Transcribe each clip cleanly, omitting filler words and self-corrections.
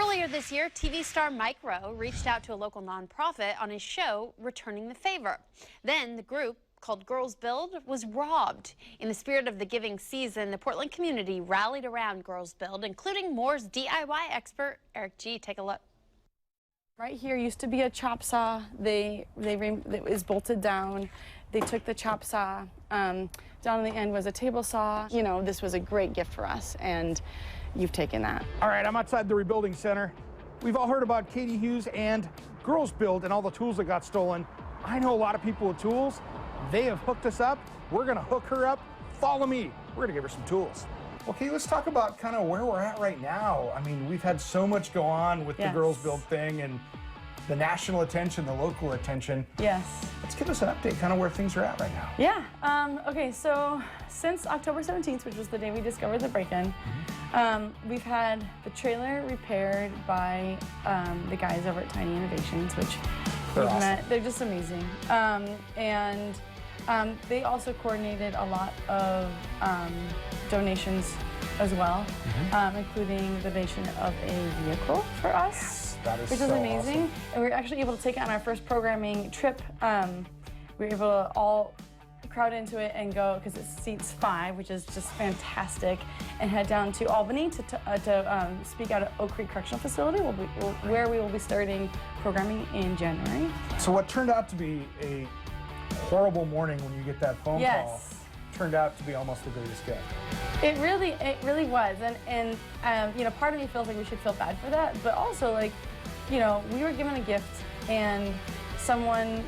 Earlier this year, TV star Mike Rowe reached out to a local nonprofit on his show, Returning the Favor. Then the group, called Girls Build, was robbed. In the spirit of the giving season, the Portland community rallied around Girls Build, including Moore's DIY expert, Eric G. Take a look. Right here used to be a chop saw. It was bolted down. They took the chop saw. Down on the end was a table saw. You know, this was a great gift for us, and you've taken that. All right, I'm outside the rebuilding center. We've all heard about Katie Hughes and Girls Build and all the tools that got stolen. I know a lot of people with tools. They have hooked us up. We're gonna hook her up. Follow me. We're gonna give her some tools. Okay, let's talk about kind of where we're at right now. I mean, we've had so much go on with the Girls Build thing and the national attention, the local attention. Yes. Let's give us an update, kind of where things are at right now. Yeah. Okay, so since October 17th, which was the day we discovered the break-in, we've had the trailer repaired by the guys over at Tiny Innovations, which we've met. They're just amazing. They also coordinated a lot of donations as well, including the donation of a vehicle for us. That is which so was amazing. Awesome. And we were actually able to take it on our first programming trip. We were able to all crowd into it and go, because it seats 5, which is just fantastic, and head down to Albany to speak out at Oak Creek Correctional Facility, where we will be starting programming in January. So what turned out to be a horrible morning when you get that phone call turned out to be almost the greatest gift. It really was, and you know, part of me feels like we should feel bad for that, but also, like, you know, we were given a gift and someone,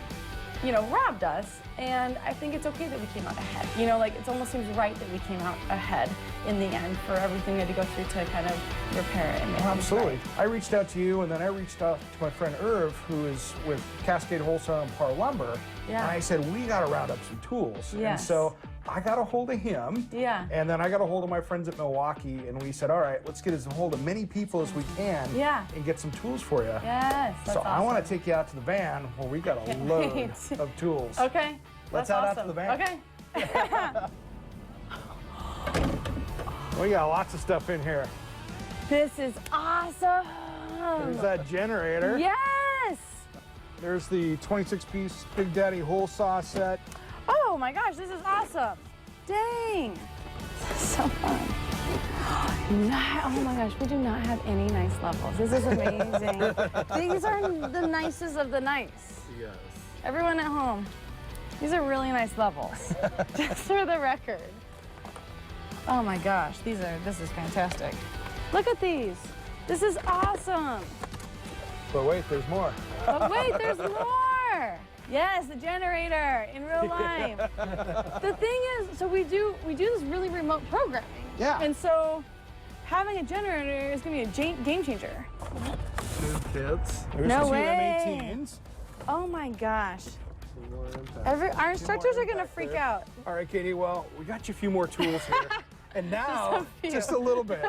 you know, robbed us, and I think it's okay that we came out ahead. You know, like, it almost seems right that we came out ahead in the end for everything we had to go through to kind of repair it and make things Absolutely. right. I reached out to you, and then I reached out to my friend Irv, who is with Cascade Wholesale and Par Lumber, and I said, we got to round up some tools. And so I got a hold of him, and then I got a hold of my friends at Milwaukee, and we said, all right, let's get as a hold of many people as we can and get some tools for you. Yes, that's so awesome. I want to take you out to the van where we got a load of tools. Okay. Let's head out to the van. Okay. We got lots of stuff in here. This is awesome. There's that generator. Yes. There's the 26-piece Big Daddy hole saw set. Oh my gosh, this is awesome. Dang. This is so fun. Oh my gosh, we do not have any nice levels. This is amazing. These are the nicest of the nice. Yes. Everyone at home, these are really nice levels. Just for the record. Oh my gosh, this is fantastic. Look at these. This is awesome. But wait, there's more. But wait, there's more. Yes, the generator in real life. The thing is, so we do this really remote programming. Yeah. And so having a generator is going to be a game changer. 2 kids. There's No 2 way. M18s. Oh my gosh. Our instructors are going to freak out. All right, Katie, well, we got you a few more tools here. And now, just a little bit.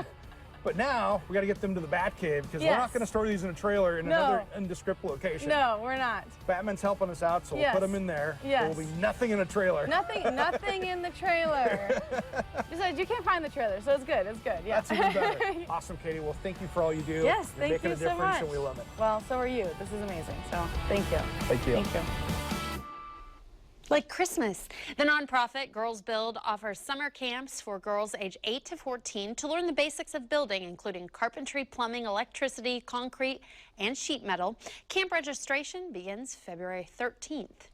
But now, we got to get them to the Bat Cave, because we're not going to store these in a trailer in another nondescript location. No, we're not. Batman's helping us out, so we'll put them in there. Yes. There will be nothing in a trailer. Nothing in the trailer. Besides, you can't find the trailer, so it's good. It's good. Yeah. That's even better. Awesome, Katie. Well, thank you for all you do. Yes, You're thank making you a so difference, much. and we love it. Well, so are you. This is amazing. So, thank you. Thank you. Thank you. Like Christmas, the nonprofit Girls Build offers summer camps for girls age 8 to 14 to learn the basics of building, including carpentry, plumbing, electricity, concrete, and sheet metal. Camp registration begins February 13th.